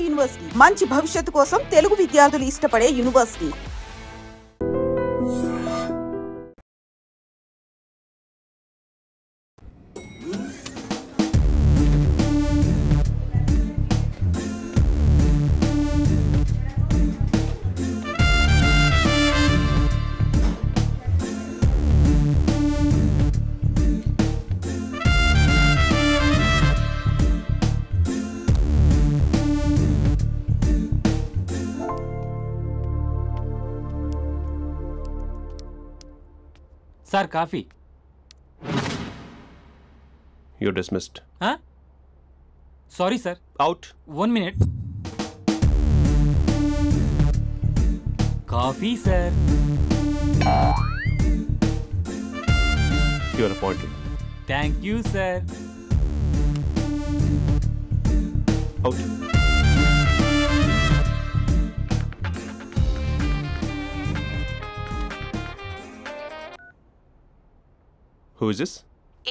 University, మంచి భవిష్యత్తు కోసం తెలుగు విద్యార్థులు ఇష్టపడే university. Sir, coffee. You're dismissed. Huh? Sorry, sir. Out. 1 minute. Coffee, sir. You're appointed. Thank you, sir. Out. Who is this?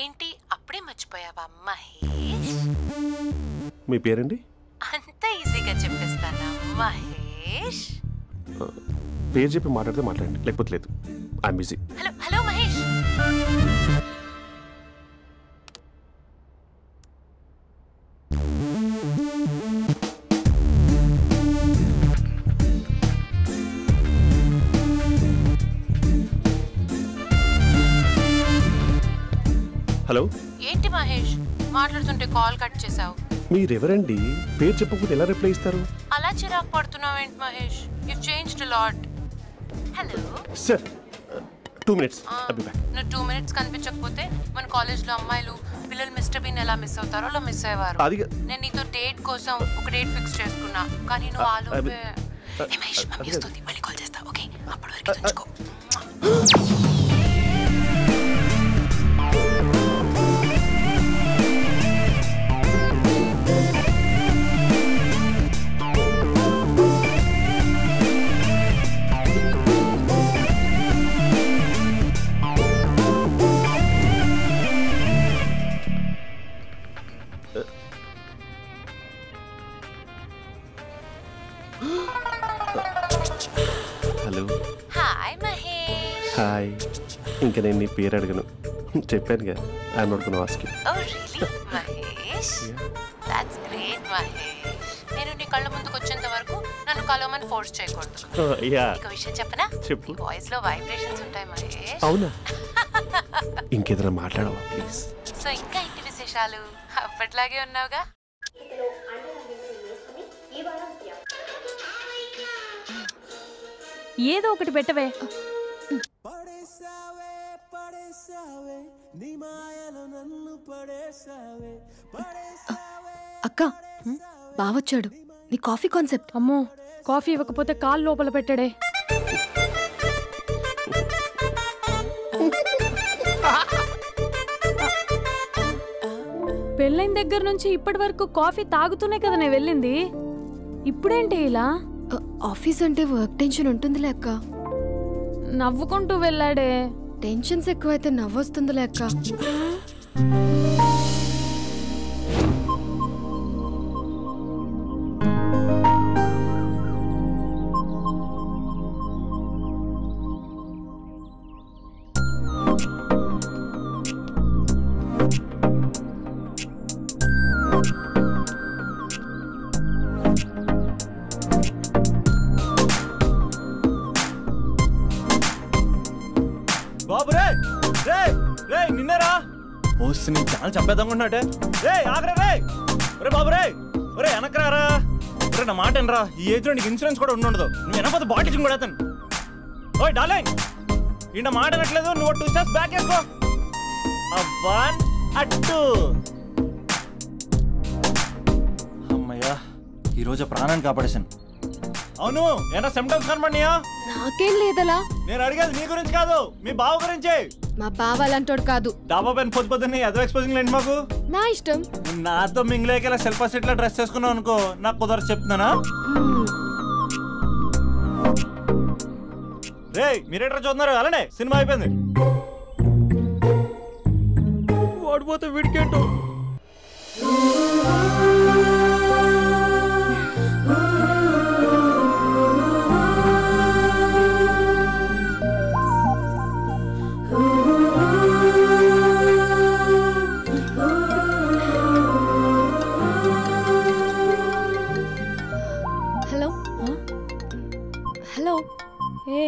ఏంటి అప్పుడే మర్చిపోయావా మహేష్? మీ పేరండి? అంత ఈజీగా చెప్పేస్తానా మహేష్? పేరు చెప్పి మాట్లాడితే మాట్లాడండి, లేకపోతే లేదు. I'm busy. Hello hello Mahesh. Hello. ఏంటి మహేష్ మాట్లాడుతుంటే కాల్ కట్ చేసావు? మీరెవరండి? పేరు చెప్పకపోతే ఎలా రిప్లై ఇస్తారు? అలా చిరాకు పడుతున్నావేంటి Mahesh? You changed a lot. Hello sir, 2 minutes. I'll be back. నువ్వు 2 minutes కనిపించకపోతే మన కాలేజ్లో అమ్మాయిలు పిల్లలు మిస్టర్ బీన్ ఎలా మిస్ అవుతారో అలా మిస్ అయ్యేవారు. నేను నీతో డేట్ కోసం ఒక డేట్ ఫిక్స్ చేసుకున్నా, కానీ నువ్వు ఆలోపే. మహేష్ మమ్మీ వస్తుంది, మళ్ళీ కాల్ చేస్తా. ఓకే, అప్పటి వరకు ఉంచుకో. హలో. హాయ్ మహేష్. హాయ్. ఇంకా నేను నీ పేరు అడగను, చెప్పానుగా. I'm not gonna ask you. Oh really Mahesh? That's great Mahesh. నేను నీ కళ్ళ ముందుకు వచ్చేంత వరకు నన్ను కలవమని ఫోర్స్ చేయకూడదు. ఒక విషయం చెప్పనా? చెప్పు. వాయిస్ లో వైబ్రేషన్స్ ఉంటాయి మహేష్. అవునా? ఇంకేదైనా మాట్లాడవా ప్లీజ్? సో ఇంకా ఇంటి విశేషాలు అప్పట్లాగే ఉన్నావుగా? ఏదో ఒకటి పెట్టవే. అక్క, బావొచ్చాడు. నీ కాఫీ కాన్సెప్ట్. అమ్మో, కాఫీ ఇవ్వకపోతే కాలు లోపల పెట్టాడే. పెళ్ళైన దగ్గర నుంచి ఇప్పటి వరకు కాఫీ తాగుతూనే కదా నేను వెళ్ళింది. ఇప్పుడేంటి ఇలా? ఆఫీస్ అంటే వర్క్ టెన్షన్ ఉంటుందిలే అక్క. నవ్వుకుంటూ వెళ్ళాడే. టెన్షన్స్ ఎక్కువైతే నవ్వొస్తుందిలే అక్క. బాబు రే రే రే నిన్నరా ఓస్ని చాలా చంపేద్దామన్నాటే. రే ఆగరా రే. రే బాబు రే, రే వెనకరారా. రే నా మాట అనరా, ఈ ఏజ్ లో నీకు ఇన్సూరెన్స్ కూడా ఉండదు. నువ్వు వెనకపోతే బాటిల్ కూడా అతను. ఓయ్ డార్లింగ్, ఈ నా మాట అనట్లేదు. నువ్వు 2 steps బ్యాక్ వేసుకో. అబ్బా అట్టు. అమ్మయ్యా, ఈరోజు ప్రాణాన్ని కాపాడేశాను. అవును, ఏనా సిమ్టమ్స్ కనబడినాయా? నాకేం లేదలా. నేను అడిగేది నీ గురించి కాదు, మీ బావ గురించి. మా బావ అలాంటోడు కాదు. డాబా పైన పొద్దున్నే ఎదో ఎక్స్పోజింగ్ లేండి మాకు. నా ఇష్టం. నాతో మింగిలేక సెల్ఫ్ సెట్ డ్రెస్ చేసుకున్నావు అనుకో, నాకు కుదరదు చెప్తున్నానా? రే మీరేట్రా చూస్తున్నారు? అలానే సినిమా అయిపోయింది. వాడిపోతే వీడికేంటో. ఏ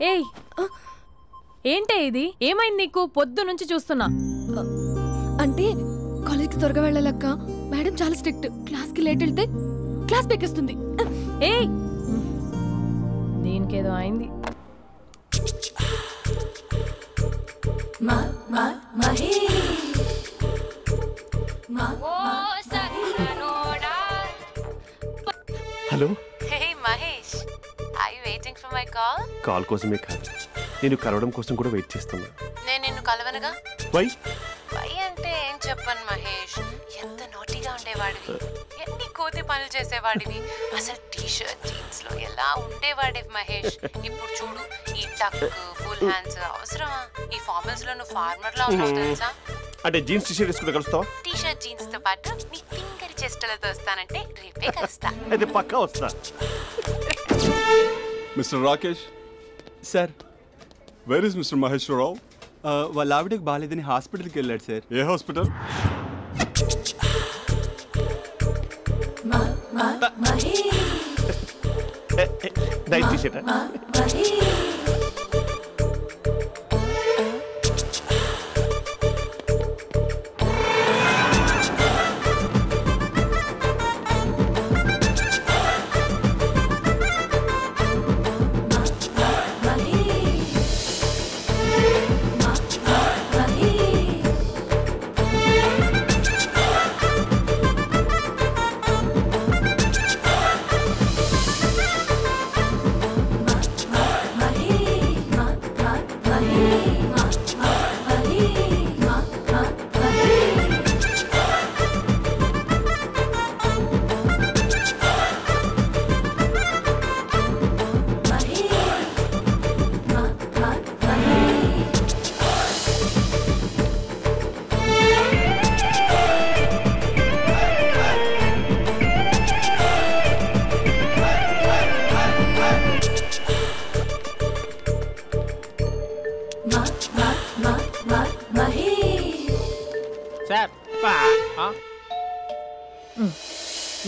ఏయ్ ఏంటే ఇది? ఏమైంది నీకు? పొద్దు నుంచి చూస్తున్నా. అంటే కాలేజ్కి త్వరగా వెళ్ళాలక్క. మేడం చాలా స్ట్రిక్ట్. క్లాస్కి లేట్ వెళ్తే క్లాస్ పెక్కిస్తుంది. ఏయ్ దీనికేదో అయింది. Hello. Hey Mahesh, are you waiting for my call? Call కోసమే కాదు, నేను కలవడం కోసం కూడా వెయిట్ చేస్తున్నా. నేను నిన్ను కలవనుగా. వై అంటే ఏం చెప్పను మహేష్, ఎంత నోటీగా ఉండేవాడివి, ఎన్ని కోతి పనులు చేసేవాడివి, అసలు టీ షర్ట్ జీన్స్ లో ఎలా ఉండేవాడివి మహేష్. ఇప్పుడు చూడు, ఈ టక్ ఫుల్ హ్యాండ్స్ అవసరమా? ఈ ఫార్మల్స్ లో నువ్వు ఫార్మర్ లా ఉన్నావు తెలుసా? అంటే జీన్స్ టీ షర్ట్ వేసుకుంటే కలుస్తావా? టీ షర్ట్ జీన్స్ తో పాటు నీ ఫింగర్ చెస్టలతో వస్తానంటే రేపే కలుస్తా. అయితే పక్కా వస్తా. Mister Rakesh sir, where is mister Maheswararao? వాళ్ళ ఆవిడకి బాగాలేదని హాస్పిటల్కి వెళ్ళాడు సార్. ఏ హాస్పిటల్? Night T shirt.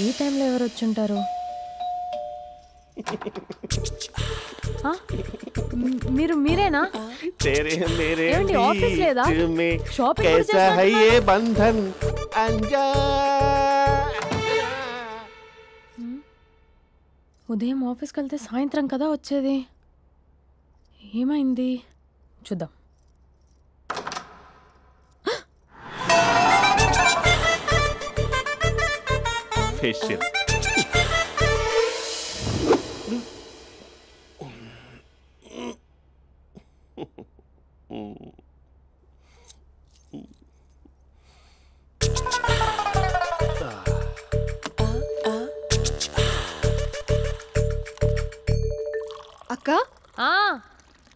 ఈ టైంలో ఎవరు వచ్చుంటారు? మీరేనా? ఏమండి ఆఫీస్ లేదా? షాపింగ్ ఉదయం ఆఫీస్కి వెళ్తే సాయంత్రం కదా వచ్చేది. ఏమైంది చూద్దాం. ఫేషియల్. అక్క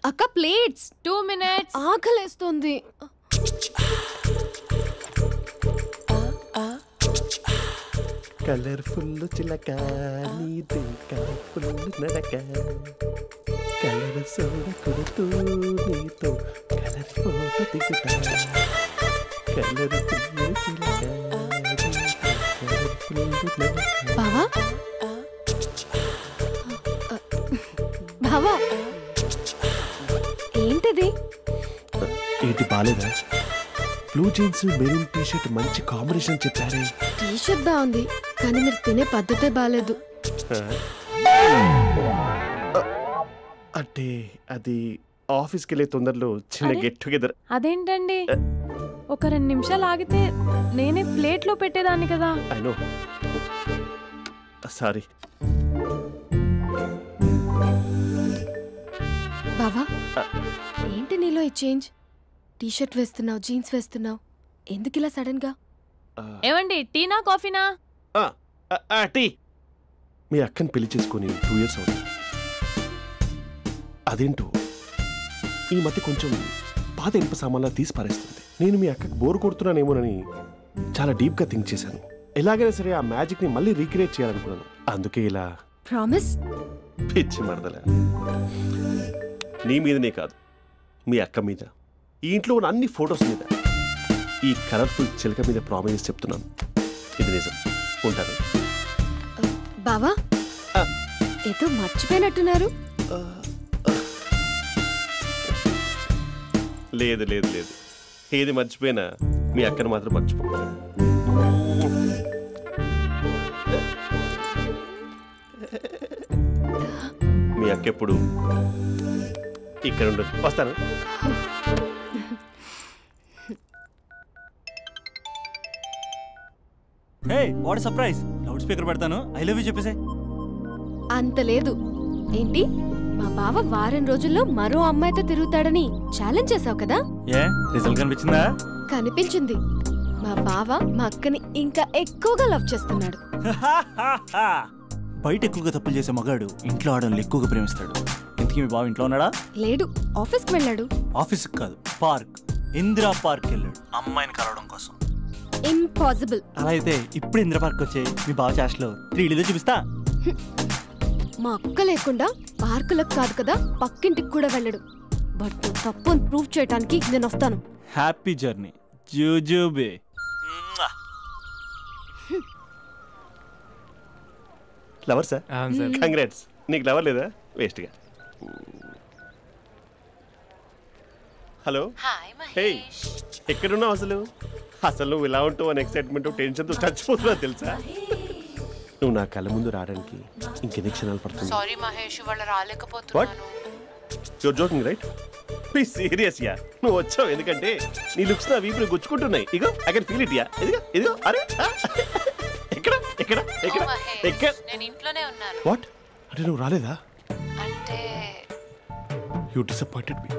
అక్క ప్లేట్స్. 2 minutes. ఆకలేస్తుంది. కలర్ఫుల్ చిలక నీదే కలర్ఫుల్ నడక, కలర్ సోడ కొడుతూ నీతో కలర్ ఫోటో దిగుతా, కలర్ఫుల్ చిలక. బావా బావా ఏంటిది? ఏంటి బాలేదా? Blue jeans maroon T shirt మంచి కాంబినేషన్ చెప్పారే. టీ షర్ట్ బాగుంది కానీ మీరు తినే పద్ధతే బాలేదు. అంటే అది ఆఫీస్కి వెళ్ళే తొందరలో చిన్న గెట్ టుగెదర్. అదేంటండి, ఒక 2 నిమిషాలు ఆగితే నేనే ప్లేట్లో పెట్టేదాన్ని కదా. I know, sorry. బావా ఏంటి నీలో ఈ చేంజ్? టీ షర్ట్ వేస్తున్నావు, జీన్స్ వేస్తున్నావు, ఎందుకు ఇలా సడన్ గా? ఏమండి టీనా కాఫీనా? టీ. మీ అక్కని పెళ్లి చేసుకొని 2 years అవుతుంది. అదేంటో ఈ మధ్య కొంచెం పాత ఇనుప సామాన్లా తీసి పారేస్తుంది. నేను మీ అక్కకి బోరు కొడుతున్నానేమోనని చాలా డీప్గా థింక్ చేశాను. ఎలాగైనా సరే ఆ మ్యాజిక్ని మళ్ళీ రీక్రియేట్ చేయాలనుకున్నాను. అందుకే ఇలా. ప్రామిస్? పిచ్చి మరదలే, నీ మీదనే కాదు, మీ అక్క మీద, ఈ ఇంట్లో ఉన్న అన్ని ఫొటోస్ మీద, ఈ కలర్ఫుల్ చిలక మీద ప్రామిస్ చెప్తున్నాను. ఇది నిజం. ఉంటాను. బావా ఏదో మర్చిపోయినట్టున్నారు. లేదు లేదు లేదు, ఏది మర్చిపోయినా మీ అక్కను మాత్రం మర్చిపో. మీ అక్క ఎప్పుడు ఇక్కడ ఉండదు. వస్తాను. Hey what surprise. Loud speaker పెడతాను, ఐ లవ్ యూ చెప్పేసే. అంత లేదు. ఏంటి, మా బావ వారం రోజుల్లో మరో అమ్మాయితో తిరుగుతాడని ఛాలెంజ్ చేసావు కదా? ఏ రిజల్ట్ కనిపించిందా? కనిపించింది. మా బావ మా అక్కని ఇంకా ఎక్కువగా లవ్ చేస్తున్నాడు. బయట ఎక్కువగా తప్పులు చేసే మగాడు ఇంట్లో ఆడవాళ్ళని ఎక్కువగా ప్రేమిస్తాడు. ఇంతకీ మీ బావ ఇంట్లో ఉన్నాడా? లేడు, ఆఫీస్కి వెళ్ళాడు. ఆఫీస్కి కాదు, పార్క్, ఇందిరా పార్క్ వెళ్ళాడు అమ్మాయిని కలవడం కోసం. ఇంపాసిబుల్. అలా అయితే ఇప్పుడు ఇందిరా పార్క్ వచ్చే మీ బావ చాష్లో 3Dలో చూపిస్తా. మా అక్క లేకుండా పార్కులకు కాదు కదా, పక్కింటికి కూడా వెళ్ళడు. బట్ నువ్వు తప్పు ప్రూవ్ చేయడానికి నేను వస్తాను. హ్యాపీ జర్నీ జూజూబే. Lover sir? కంగ్రాట్స్. నీకు లవర్ లేదా? వేస్ట్గా. హలో. హే, ఎక్కడున్నావు అసలు? అసలు నువ్వు ఇలా ఉంటావు అని ఎక్సైట్మెంట్ టెన్షన్తో చచ్చిపోతున్నా తెలుసా? నువ్వు నా కళ్ళ ముందు రావడానికి ఇంకెన్ని క్షణాలు పడుతుంది? సారీ మహేష్, వాళ్ళు రాలేకపోతున్నాను. Your joking right? Please serious యా. నువ్వు వచ్చావు ఎందుకంటే నీ లుక్స్ నా వీపుని గుచ్చుకుంటున్నాయి. ఇగో ఐ కెన్ ఫీల్ ఇట్ యా. ఇదిగో ఇదిగో. అరే ఎక్కడ ఎక్కడ ఎక్కడ ఎక్కడ? నేను ఇంట్లోనే ఉన్నాను. వాట్ అంటే నువ్వు రాలేదా? అంటే you disappointed me.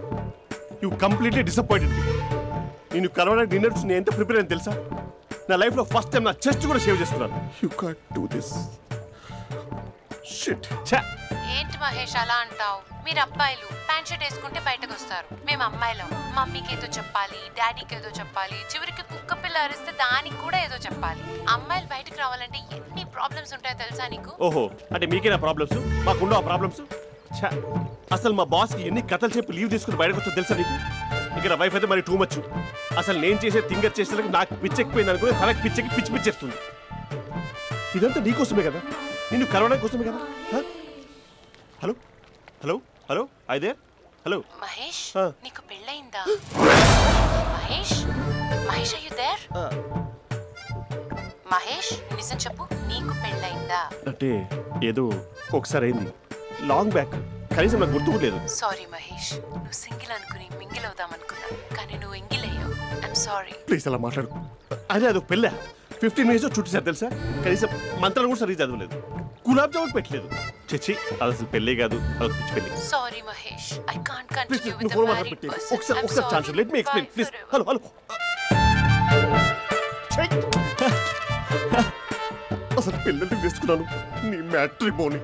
You completely disappointed me. నేను కలవడానికి డిన్నర్స్ నేను ఎంత ప్రిపేర్ అని తెలుసా? నా లైఫ్లో ఫస్ట్ టైం నా చెస్ట్ కూడా షేవ్ చేస్తున్నాను. You can't do this. Shit. ఏంటి మహేష్ అలా అంటావు? మీరు అబ్బాయిలు ప్యాంట్ షర్ట్ వేసుకుంటే బయటకు వస్తారు. మేము అమ్మాయిలం మమ్మీకి ఏదో చెప్పాలి, డాడీకి ఏదో చెప్పాలి, చివరికి కుక్క పిల్ల అరిస్తే దానికి కూడా ఏదో చెప్పాలి. అమ్మాయిలు బయటకు రావాలంటే ఎన్ని ప్రాబ్లమ్స్ ఉంటాయో తెలుసా నీకు? ఓహో, అంటే మీకేనా ప్రాబ్లమ్స్? మాకుండా ఆ ప్రాబ్లమ్స్? అసలు మా బాస్కి ఎన్ని కథలు చెప్పి లీవ్ తీసుకుని బయటకు వచ్చో తెలుసా నీకు? ఇక్కడ వైఫ్ అయితే మరి టూ మచ్. అసలు నేను చేసే థింగర్ చేసేందుకు నాకు పిచ్చెక్కిపోయింది అనుకుని తనకి పిచ్చెక్కి పిచ్చి పిచ్చేస్తుంది. ఇదంతా నీకోసమే కదా, నిన్ను కలవడానికి కోసమే కదా. హలో హలో హలో అయితే హలో మహేష్, నీకు పెళ్ళయిందా? Mahesh Mahesh are you there? Mahesh నిజం చెప్పు, నీకు పెళ్ళయిందా? అంటే ఏదో ఒకసారి అయింది, లాంగ్ బ్యాక్, కనీసం నాకు గుర్తుకోలేదు. సారీ మహేష్, నువ్వు సింగిల్ అనుకుని మింగిల్ అవుదాం అనుకున్నా, కానీ నువ్వు ఎంగిల్ అయ్యావు. I'm sorry. ప్లీజ్ అలా మాట్లాడు. అదే అదొక పెళ్ళా? 15 minutes చుట్టేసారు తెలుసా? కనీసం మంత్రాలు కూడా సరిగ్గా చదవలేదు, గులాబ్ జామున్ పెట్టలేదు. చచ్చి, అది అసలు పెళ్ళే కాదు, అదొక పిచ్చి పెళ్ళి. Sorry Mahesh, I can't continue with the married person. ఒకసారి chance let me explain please. Hello hello. అసలు పెళ్ళంటే తీసుకున్నాను నీ మ్యాట్రిమోనీ.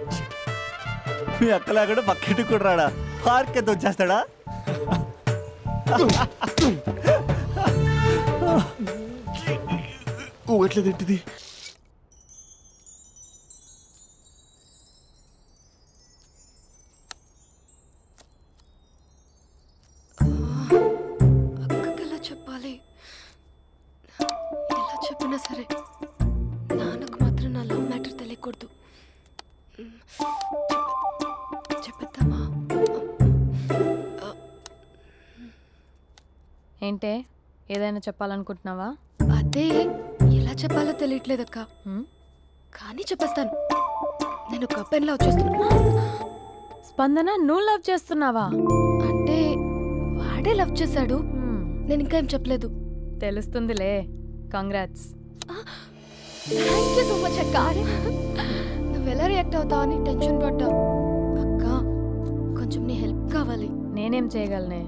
మీ అక్కలాగా పక్కింటి కూడా రాడా? పార్క్ ఎంత వచ్చేస్తాడా? ఎట్లేదేంటిది? అక్కకి ఎలా చెప్పాలి? ఎలా చెప్పినా సరే నాన్నకు మాత్రం నా లవ్ మ్యాటర్ తెలియకూడదు. చెప్పేద్దామా? ఏంటే, ఏదైనా చెప్పాలనుకుంటున్నావా? అదే ఎలా చెప్పాలో తెలియట్లేదక్క, కానీ చెప్పేస్తాను. నేను ఒక అబ్బాయిలా వచ్చేస్తున్నా. స్పందన, నువ్వు లవ్ చేస్తున్నావా? అంటే వాడే లవ్ చేశాడు, నేను ఇంకా ఏం చెప్పలేదు. తెలుస్తుందిలే. Congrats. Thank you so much అక్క. నువ్వు ఎలా రియాక్ట్ అవుతావు అని టెన్షన్ పడ్డా. అక్క, కొంచెం నీ హెల్ప్ కావాలి. నేనేం చేయగలనే?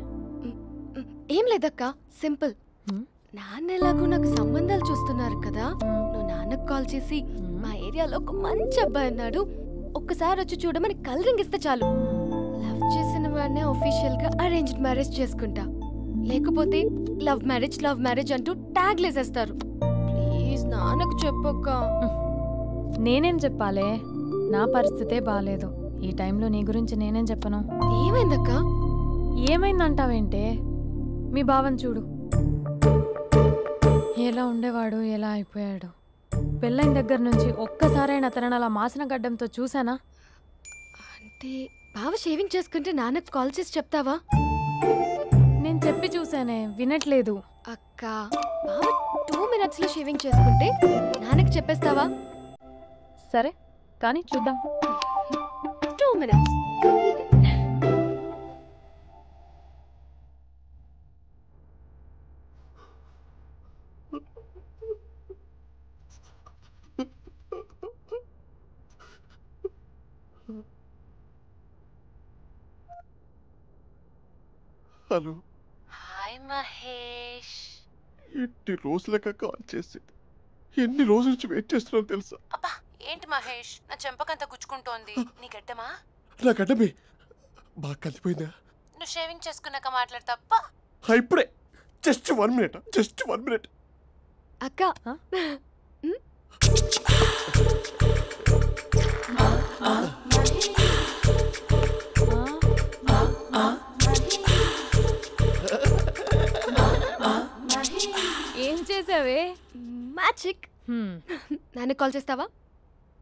ఏం లేదక్క, సింపుల్. నాన్న ఎలాగో నాకు సంబంధాలు చూస్తున్నారు కదా, నువ్వు నాన్నకు కాల్ చేసి మా ఏరియాలో ఒక మంచి అబ్బాయి అన్నాడు, ఒక్కసారి వచ్చి చూడమని కలరింగ్ ఇస్తే చాలు. లవ్ చేసిన వాడినే ఒఫీషియల్ గా అరేంజ్డ్ మ్యారేజ్ చేసుకుంటా. లేకపోతే లవ్ మ్యారేజ్ అంటూ ట్యాగ్ లేసేస్తారు. ప్లీజ్ నాన్నకు చెప్పక్క. నేనేం చెప్పాలే, నా పరిస్థితే బాగాలేదు. ఈ టైంలో నీ గురించి నేనేం చెప్పను. ఏమైందక్క? ఏమైందంటావేంటే, మీ భావం చూడు, ఎలా ఉండేవాడు ఎలా అయిపోయాడు. పెళ్ళైన దగ్గర నుంచి ఒక్కసారైనా తనని అలా మాసిన గడ్డంతో చూసానా? అంటే బావ షేవింగ్ చేసుకుంటే నాన్నకు కాల్ చేసి చెప్తావా? నేను చెప్పి చూసానే, వినట్లేదు. అక్క, బావ 2 minutes లో షేవింగ్ చేసుకుంటే నాన్నకు చెప్పేస్తావా? సరే కానీ చూద్దాం. 2 minutes. హలో. హాయ్ మహేష్. ఎన్ని రోజులక కాల్ చేసి ఎన్ని రోజుల నుంచి వెయిట్ చేస్తున్నావు తెలుసా? అబ్బా ఏంటి మహేష్, నా చెంపకంత గుచ్చుకుంటోంది. నీ గడ్డమా? నా గడ్డమే బాగా కలిపోయిందా? నువ్వు షేవింగ్ చేసుకున్నాక మాట్లాడతాప్పా. ఇప్పుడే జస్ట్ 1 minute. అక్క, ఏం చేసావే? మ్యాజిక్. నాన్న కాల్ చేస్తావా?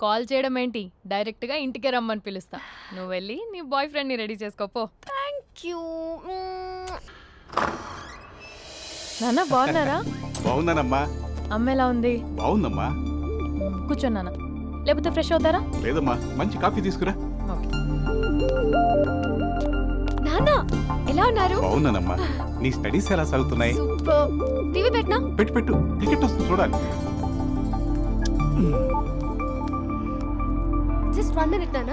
కాల్ చేయడం ఏంటి, డైరెక్ట్గా ఇంటికే రమ్మని పిలుస్తా. నువ్వు వెళ్ళి నీ బాయ్ ఫ్రెండ్ని రెడీ చేసుకోపో. Thank you. నాన్న బాగున్నారా? బాగున్నానమ్మా. అమ్మ ఎలా ఉంది? బాగుందమ్మా. కూర్చోన్నానా, లేకపోతే ఫ్రెష్ అవుతారా? లేదమ్మా, మంచి కాఫీ తీసుకురా. నాన్న ఎలా ఉన్నారు? బాగున్నానమ్మా. నీ స్టడీస్ ఎలా సాగుతున్నాయి? సూపర్. టీవీ పెట్టనా? పెట్టు క్రికెట్ వస్తుంది చూడాలి. జస్ట్ 1 minute నాన్న.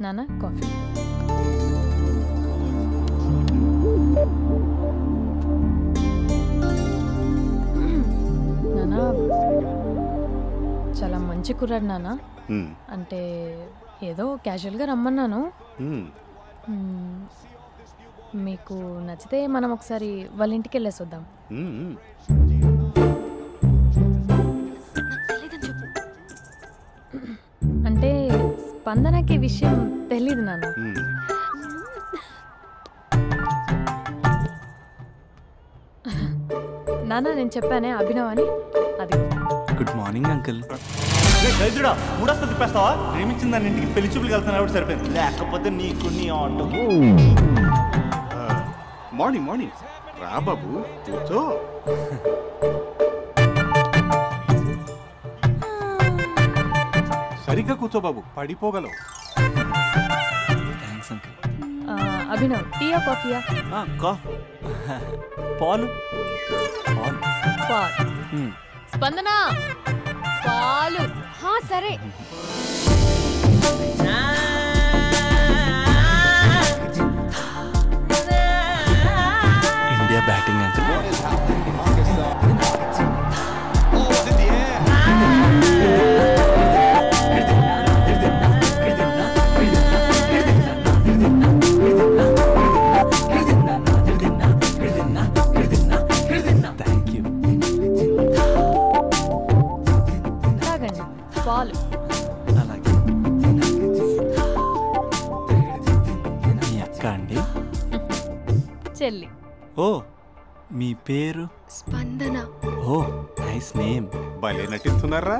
నాన్న కాఫీ. నాన్న చాలా మంచి కుర్రాడు నాన్న. అంటే ఏదో క్యాజువల్గా రమ్మన్నాను. మీకు నచ్చితే మనం ఒకసారి వాళ్ళ ఇంటికి వెళ్ళేసి వద్దాం. అంటే స్పందనకి విషయం తెలీదు నాన్న. నాన్న నేను చెప్పానే అభినవ్ అని, అది. Good morning uncle. దైద్రుడా, మూడొస్తా తిప్పేస్తావా? ప్రేమించిన దాని ఇంటికి పెళ్లి చూపులు వెళ్తున్నా కాబట్టి సరిపోయింది, లేకపోతే నీకు నీ ఆటో. మార్నింగ్ రా బాబు, కూర్చో. సరిగ్గా కూర్చో బాబు, పడిపోగలవు. Thanks uncle. అభినవ్, టీయా కాఫీయా? పాలు. స్పందన పాలు. సరే. India batting uncle. పాలు. అలాగే. మీ అక్క అండి? చెల్లి. ఓ, మీ పేరు? స్పందన. ఓ, నైస్ నేమ్. భలే నటిస్తున్నారా?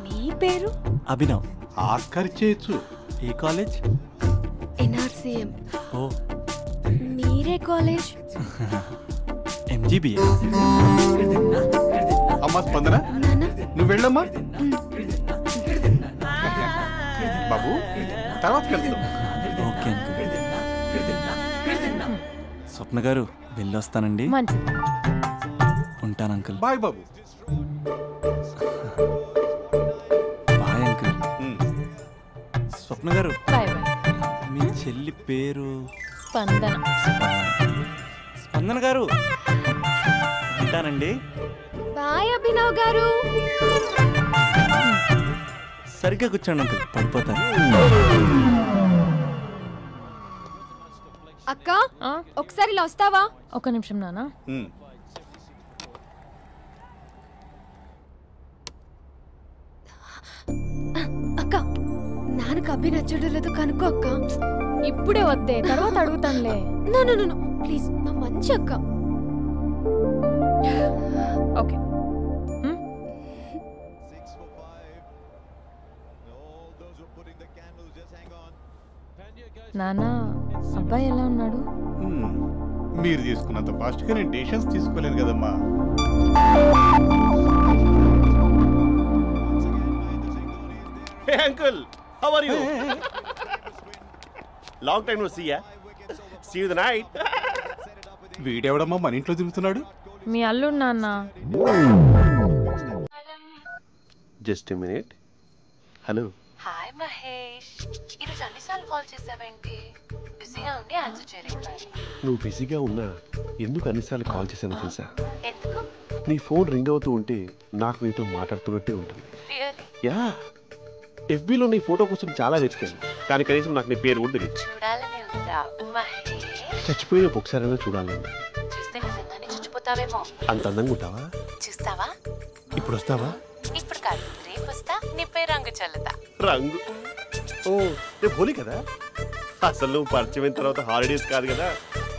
మీ పేరు? అభినవ్. ఆస్కర్ చేయొచ్చు. ఏ కాలేజ్? NRCM. ఓ, మీరే కాలేజ్? MGBA. అమ్మా స్పందన, నువ్వు వెళ్ళమ్మా. బాబు తర్వాత వెళ్తాం. Okay uncle. స్వప్న గారు వెళ్ళొస్తానండి. ఉంటాను అంకుల్. బాయ్ బాబు. Bye uncle. స్వప్న గారు, బాయ్. మీ చెల్లి పేరు? స్పందన. స్పందన గారు, ఉంటానండి. బాయ్ అభినవ్ గారు. సరిగ్గా కూర్చోండి అంకుల్, పడిపోతాను. అక్క ఒకసారి ఇలా వస్తావా? ఒక నిమిషం నానా. అక్క నాన్నకు అబ్బి నచ్చడం లేదో కనుక్కో అక్క. ఇప్పుడే వద్దే, తర్వాత అడుగుతానులే. నో ప్లీజ్, నా మంచి అక్క. ఓకే. నానా, అబ్బాయి ఎలా ఉన్నాడు? మీరు తీసుకున్నంత ఫాస్ట్గా నేను డెసిషన్స్ తీసుకోలేను కదమ్మా. Hey uncle, how are you? Long time no see ya. See you the night. వీడెవడమ్మా మన ఇంట్లో తిరుగుతున్నాడు? మీ అల్లుడు నాన్న. Just a minute. Hello. Hi Mahesh, ఈరోజు అన్నిసార్లు కాల్ చేసావేంటి? బిజీగా ఉండి ఆన్సర్ చేయలేదు. నువ్వు బిజీగా ఉన్నా ఎందుకు అన్నిసార్లు కాల్ చేశానో తెలుసా? ఎందుకు? నీ ఫోన్ రింగ్ అవుతూ ఉంటే నాకు నీతో మాట్లాడుతున్నట్టే ఉంటుంది. యా, ఎఫ్బీలో నీ ఫోటో కోసం చాలా వెతికాను, కానీ కనీసం నాకు నీ పేరు కూడా తెలియదు. చూడాలని ఉందా మహేష్? చచ్చిపోయిన ఒకసారైనా చూడాలని. చూస్తే నిజంగానే చచ్చిపోతావేమో. అంత అందంగా ఉంటావా? చూస్తావా? ఇప్పుడు వస్తావా? ఇప్పుడు కాదు, రేపు వస్తా, నీపై రంగు చల్లుతా. రంగు? ఓ, రేపు హోలీ కదా. అసలు నువ్వు పరిచయం అయిన తర్వాత హాలిడేస్ కాదు కదా,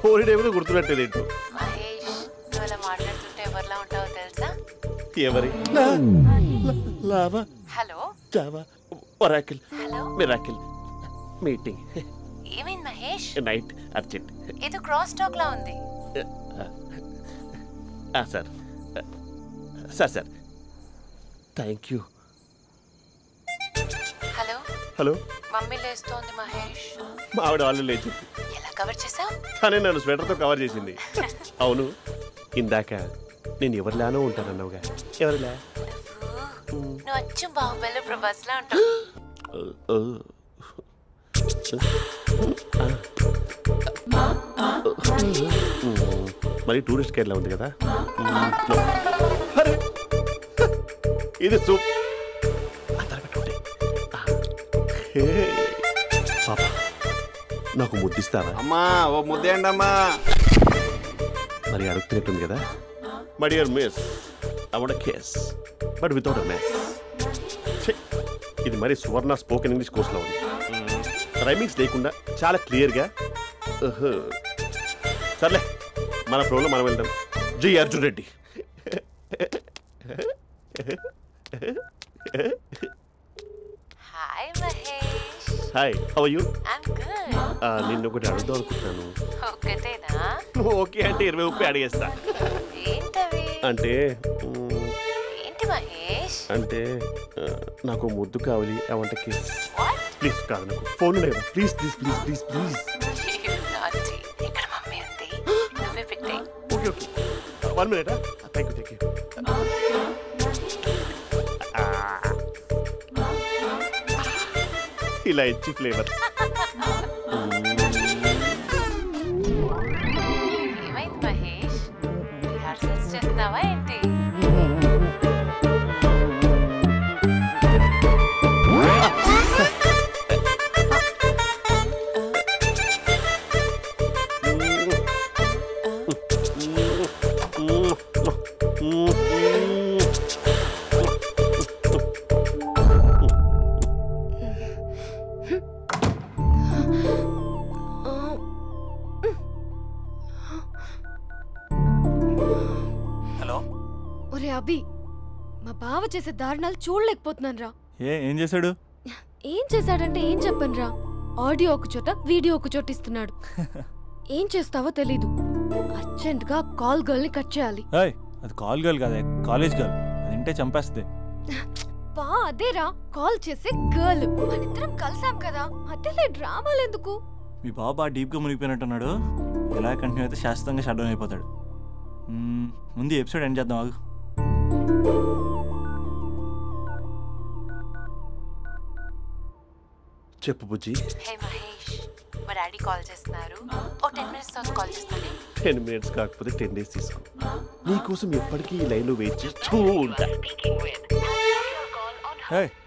హోలిడే కూడా గుర్తున్నట్టేది ఏంటో. మహేష్, నువ్వు అలా మాట్లాడుతుంటే ఎవరిలా ఉంటావో తెలుసా? ఎవరి? Lava, hello, Java, Oracle, hello, miracle, meeting. ఏమైంది మహేష్? Night urgent. ఏదో క్రాస్ టాక్ లా ఉంది. Sir sir sir thank you. Hello hello, mummy లేస్తోంది మహేష్. మా ఆవిడ వాళ్ళు లేచింది. ఎలా కవర్ చేసావు? కానీ నన్ను స్వెటర్తో కవర్ చేసింది. అవును, ఇందాక నేను ఎవరిలానో ఉంటానన్నావుగా, ఎవరిలా? నువ్వు అచ్చం బాహుబలి ప్రభాస్ లా ఉంటావు. మరి టూరిస్ట్ గైడ్లా ఉంది కదా. ఇది సూప్. పాపా, నాకు ముద్దిస్తావా? అమ్మా ఓ ముద్దేయండి అమ్మా. మరి అడుగుతున్నట్టుంది కదా. My dear miss, I want a kiss but without a mess. ఇది మరి సువర్ణ స్పోకెన్ ఇంగ్లీష్ కోర్సులో ఉంది. రైమింగ్స్ లేకుండా చాలా క్లియర్గా. సర్లే, మన ప్రోలో మనం వెళ్దాం. జి Arjun Reddy. Hi Mahesh. Hi, how are you? I'm good. నిన్ను ఒకటి అడుగుదాం అనుకుంటున్నాను. ఒకటేనా? ఓకే అంటే 20 రూపాయలు అడిగేస్తా. ఏంటవి? అంటే ఏంటి మహేష్? అంటే నాకు ముద్దు కావాలి. I want a kiss. Please. కాదు, నాకు ఫోన్ లేదు. Please please please please please. ఇక్కడ మమ్మీ ఉంది, నువ్వే పెట్టే. Okay okay, 1 minute. Thank you thank you. ఇలా ఇచ్చి ఫ్లేవర్. ఏమైంది మహేష్? రిహార్సల్స్ చేస్తున్నావా ఏంటి? ఒరే అభి, మా బావ చేసే దారుణాలు చూడలేకపోతున్నాను రా. ఏం చేశాడు? ఏం చేశాడంటే ఏం చెప్పను రా. ఆడియో ఒక చోట, వీడియో ఒక చోట ఇస్తున్నాడు. ఏం చేస్తావో తెలీదు. అర్జెంట్ గా కాల్ గర్ల్ ని కట్ చేయాలి. అది కాల్ గర్ల్ కాదే, కాలేజ్ గర్ల్. అది వింటే చంపేస్తే. బా అదేరా, కాల్ చేసే గర్ల్. మనిద్దరం కలిసాం కదా, మధ్యలో డ్రామాలు ఎందుకు? మీ బాబా డీప్గా మునిగిపోయినట్టున్నాడు. ఎలా కంటిన్యూ అయితే శాశ్వతంగా షట్ డౌన్ అయిపోతాడు. ముందు ఎపిసోడ్ ఎండ్ చేద్దాం, ఆగు. చెప్పు బుజ్జి. హే మహేష్, మా డాడీ కాల్ చేస్తున్నారు. ఓ 10 minutes తర్వాత కాల్ చేస్తాను. 10 minutes కాకపోతే 10 days తీసుకో. నీకోసం ఎప్పటికీ ఈ లైన్లో వెయిట్ చేస్తూ ఉంటా.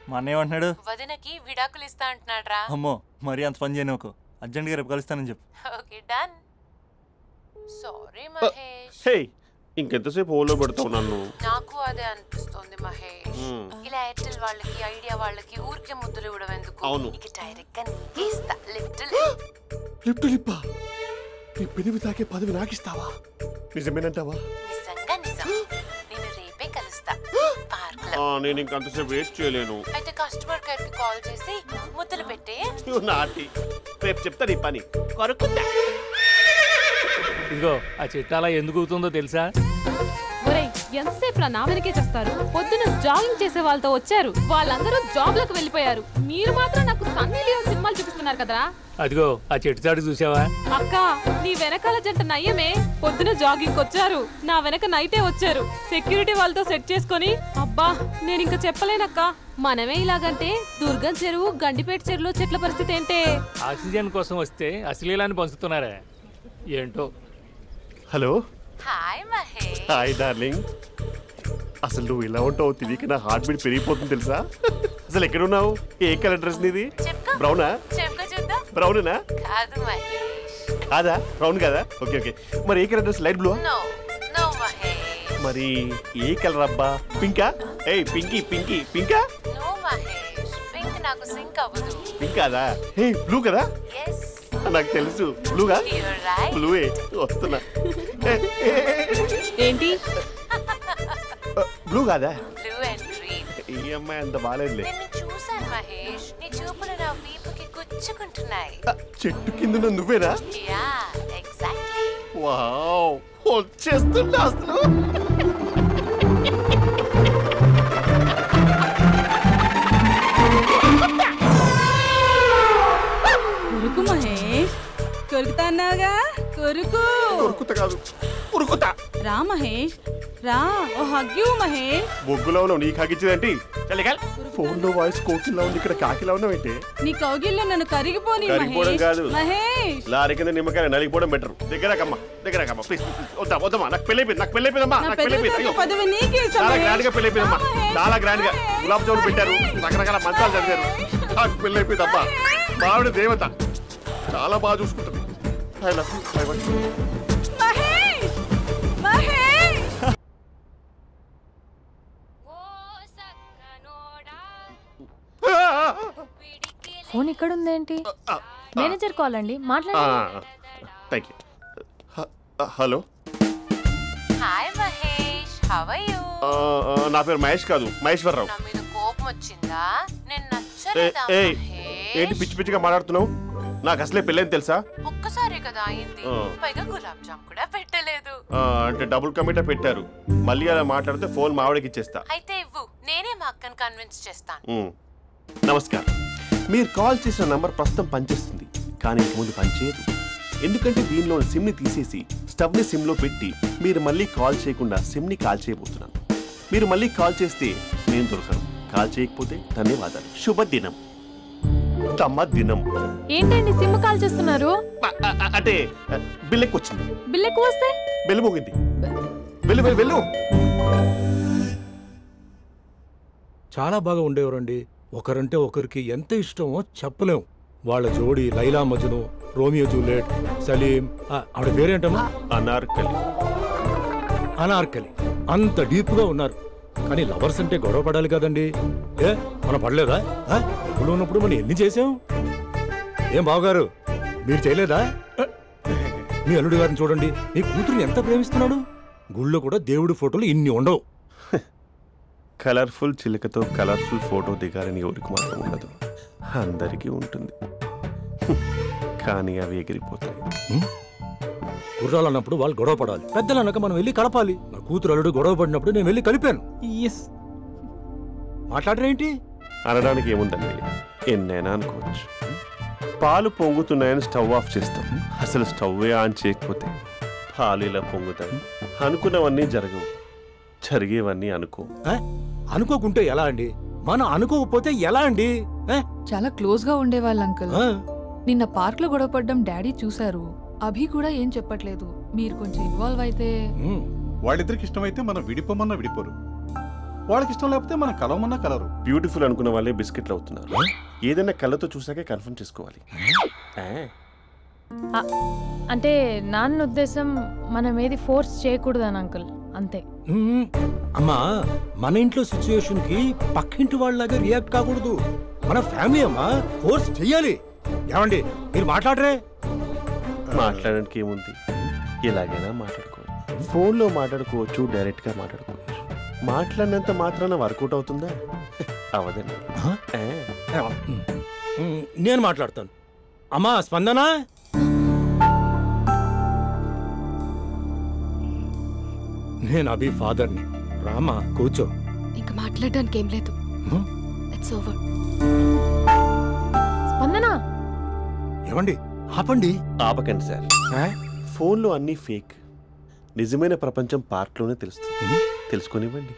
మా అన్నయ్య ఏమంటున్నాడు? వదినకి విడాకులు ఇస్తా అంటున్నాడు రా. అమ్మో, మరి అంత పని చేయను. అర్జెంట్గా రేపు కలుస్తానని చెప్పు. Okay done. సారీ మహేష్. హే ఇంకెంతసేపు హోల్లో పెడతావు నన్ను? నాకు అదే అనిపిస్తుంది మహేష్. ఇలా ఎయిర్టెల్ వాళ్ళకి ఐడియా వాళ్ళకి ఊరికే ముద్దులు ఇవ్వడం ఎందుకు? అవును. నీకు డైరెక్ట్ గా నీకే ఇస్తా. లిఫ్ట్ లిప్పా నీ పెదవి తాకే పదవి నాకిస్తావా? నిజమేనంటావా? నిజంగా నిజం. నేను రేపే కలుస్తా పార్క్ లో. నేను ఇంకంతసేపు వేస్ట్ చేయలేను. అయితే కస్టమర్ కేర్ కి కాల్ చేసి ముద్దులు పెట్టే. నాటి రేపు చెప్తా నీ పని. కొరుకుంటా. ఇదిగో ఆ చెట్టు అలా ఎందుకు అవుతుందో తెలుసా? ఒరేయ్ ఎంతసేపు నా వెనకే చేస్తారు? పొద్దున జాగింగ్ చేసే వాళ్ళతో వచ్చారు, వాళ్ళందరూ జాబ్ లకు వెళ్ళిపోయారు. మీరు మాత్రం నాకు సన్నీ లియోన్ సినిమాలు చూపిస్తున్నారు కదరా. అదిగో ఆ చెట్టు చాటు చూసావా? అక్క నీ వెనకాల జంట నయ్యమే. పొద్దున జాగింగ్ వచ్చారు, నా వెనక నైటే వచ్చారు. సెక్యూరిటీ వాళ్ళతో సెట్ చేసుకొని అబ్బా నేను ఇంకా చెప్పలేనక్క. మనమే ఇలాగంటే దుర్గం చెరువు గండిపేట చెరువులో చెట్ల పరిస్థితి ఏంటే? ఆక్సిజన్ కోసం వస్తే అశ్లీలాన్ని పంచుతున్నారా ఏంటో. Hello. Hi Mahesh. Hi darling. అసలు నువ్వు ఇలా ఉంటావు తిరిగి నా హార్ట్ బీట్ పెరిగిపోతుంది తెలుసా? అసలు ఎక్కడున్నావు? ఏ కలర్ డ్రెస్ నీది? బ్రౌనా? బ్రౌనేనా? కాదు మహేష్. కాదా? బ్రౌన్ కాదా? Okay okay. మరి ఏ colour dress? Light blue? No no Mahesh. మరి ఏ కలర్ అబ్బా? పింకా? ఏయ్ పింకీ పింకీ పింకా? నో మహేష్, పింక్ నాకు సింక్ అవ్వదు. పింక్ కాదా? ఏ బ్లూ కదా? yes నాకు తెలుసు. బ్లూగా? you're right. బ్లూవే వస్తున్నా. ఏంటి బ్లూ కాదా? blue and green. ఈ అమ్మాయి అంత బాలేదులే. నిన్ను చూశాను మహేష్, నీ చూపులు నా వీపుకి గుచ్చుకుంటున్నాయి. చెట్టు కింద నువ్వేనా? Yeah exactly. వావ్ వచ్చేస్తున్నా అసలు. కొరుకు మహేష్, కొరుకుతా అన్నావుగా, కొరుకు. కొరుకుతా కాదు ఉరుకుతా. రా మహేష్ రా, ఓ హగ్గు మహేష్. బొగ్గులో ఉన్నావు, నీకు హగ్గించేదేంటి? ఫోన్ లో వాయిస్ కోకిలా ఉంది, ఇక్కడ కాకిలా ఉన్నావేంటి? నీ కౌగిల్లో నన్ను కరిగిపోని కరిగిపోవడం కాదు మహేష్. లారీ కింద నిమ్మకాయ నలిగిపోవడం బెటర్. దగ్గరకమ్మా దగ్గరకమ్మా ప్లీజ్. వద్దా వద్దమ్మా, నాకు పెళ్ళైపోయింది, నాకు పెళ్ళైపోయిందమ్మా, నాకు పెళ్ళైపోయింది. పదవి నీకే ఇస్తా చాలా మహేష్. గ్రాండ్ గా పెళ్ళైపోయిందమ్మా, చాలా గ్రాండ్ గా. గులాబ్ జామున్ పెట్టారు, రకరకాల మంచాలు చదివారు. నాకు పెళ్ళైపోయిందమ్మా. మావిడ దేవత, చాలా బాగా చూసుకుంటుంది. I love you. I want you. Mahesh Mahesh. Phone ఇక్కడ ఉందేంటి? మేనేజర్ కాల్ అండి, మాట్లాడండి. Thank you. Hello. Hi Mahesh, how are you? నా పేరు మహేష్ కాదు, మహేశ్వరరావు. నా మీద కోపం వచ్చిందా? నేను నచ్చలేదా మహేష్? ఏంటి పిచ్చి పిచ్చిగా మాట్లాడుతున్నావు? నాకు అసలే పెళ్ళని తెలుసా? ఒక్కసారి కదా అయింది, పైగా గులాబ్ జామ్ కూడా పెట్టలేదు. అంటే డబుల్ కమిటా పెట్టారు. మళ్ళీ అలా మాట్లాడితే ఫోన్ మావిడకి ఇచ్చేస్తా. అయితే ఇవ్వు, నేనే మా అక్కని కన్విన్స్ చేస్తాను. నమస్కారం. మీరు కాల్ చేసిన నంబర్ ప్రస్తుతం పనిచేస్తుంది, కానీ ఇంక ముందు పనిచేయదు. ఎందుకంటే దీనిలో సిమ్ ని తీసేసి స్టవ్ ని సిమ్ లో పెట్టి మీరు మళ్ళీ కాల్ చేయకుండా సిమ్ ని కాల్ చేయబోతున్నాను. మీరు మళ్ళీ కాల్ చేస్తే నేను దొరకను, కాల్ చేయకపోతే ధన్యవాదాలు. శుభదినం. తమ దినం. ఏంటండి సిమ్ కాల్ చేస్తున్నారు? అంటే బిల్ ఎక్కువ వచ్చింది. బిల్ ఎక్కువ వస్తే? బెల్లు మోగింది. వెళ్ళు వెళ్ళు వెళ్ళు. చాలా బాగా ఉండేవారండి. ఒకరంటే ఒకరికి ఎంత ఇష్టమో చెప్పలేం. వాళ్ళ జోడి లైలా మజ్ను, రోమియో జూలియట్, సలీం, ఆవిడ పేరేంటమ్మా? అనార్కలి. అనార్కలి. అంత డీప్ గా ఉన్నారు. కానీ లవర్స్ అంటే గొడవ పడాలి కదండి. ఏ మనం పడలేదా? డబ్బులు ఉన్నప్పుడు మనం ఎన్ని చేసాం? ఏం బావగారు మీరు చేయలేదా? మీ అల్లుడి గారిని చూడండి, మీ కూతురుని ఎంత ప్రేమిస్తున్నాడు. గుళ్ళో కూడా దేవుడి ఫోటోలు ఇన్ని ఉండవు. కలర్ఫుల్ చిలుకతో కలర్ఫుల్ ఫోటో దిగాలని ఎవరికి మాత్రం ఉండదు, అందరికీ ఉంటుంది. కానీ అవి ఎగిరిపోతాయి. గుర్రాలు అన్నప్పుడు వాళ్ళు గొడవ పడాలి, పెద్దలు అన్నాక మనం వెళ్ళి కలపాలి. నా కూతురు అల్లుడు గొడవ పడినప్పుడు నేను వెళ్ళి కలిపాను. మాట్లాడరేంటి? అనడానికి ఏముందండి, ఎన్నైనా అనుకోవచ్చు. పాలు పొంగుతున్నాయని స్టవ్ ఆఫ్ చేస్తాం, అసలు స్టవ్వే ఆన్ చేయకపోతే పాలు ఇలా పొంగుతాయి. అనుకున్నవన్నీ జరగవు, జరిగేవన్నీ అనుకోకుంటే ఎలా అండి? మనం అనుకోకపోతే ఎలా అండి? చాలా క్లోజ్ గా ఉండేవాళ్ళు అంకుల్. నిన్న పార్క్ లో గొడవపడ్డం డాడీ చూశారు. అభి కూడా ఏం చెప్పట్లేదు. మీరు కొంచెం ఇన్వాల్వ్ అయితే. వాళ్ళిద్దరికి ఇష్టమైతే మనం విడిపోమన్నా విడిపోరు, వాళ్ళకి ఇష్టం లేకపోతే మనం కలవమన్నా కలరు. బ్యూటిఫుల్ అనుకున్న వాళ్ళే బిస్కెట్లు అవుతున్నారు. ఏదైనా కళ్ళతో చూసాకే కన్ఫర్మ్ చేసుకోవాలి. అంటే నాన్న ఉద్దేశం మనం ఏది ఫోర్స్ చేయకూడదని అంకుల్, అంతే. అమ్మా, మన ఇంట్లో సిచ్యుయేషన్ కి పక్కింటి వాళ్ళలాగా రియాక్ట్ కాకూడదు. మన ఫ్యామిలీ అమ్మా, ఫోర్స్ చెయ్యాలి. ఏమండి మీరు మాట్లాడరే? మాట్లాడడానికి ఏముంది, ఎలాగైనా మాట్లాడుకోవచ్చు. ఫోన్లో మాట్లాడుకోవచ్చు, డైరెక్ట్గా మాట్లాడుకోవచ్చు. మాట్లాడినంత మాత్రాన వర్కౌట్ అవుతుందా? అవదండి. నేను మాట్లాడతాను. అమ్మా స్పందన, నేను అభి ఫాదర్ని. రామా కూర్చో. ఇంకా మాట్లాడడానికి ఏం లేదు. It's over. స్పందన, ఏమండి ఆపండి. ఆపకండి సార్. ఫోన్లో అన్నీ ఫేక్. నిజమైన ప్రపంచం పార్ట్లోనే తెలుస్తుంది. తెలుసుకొనివ్వండి.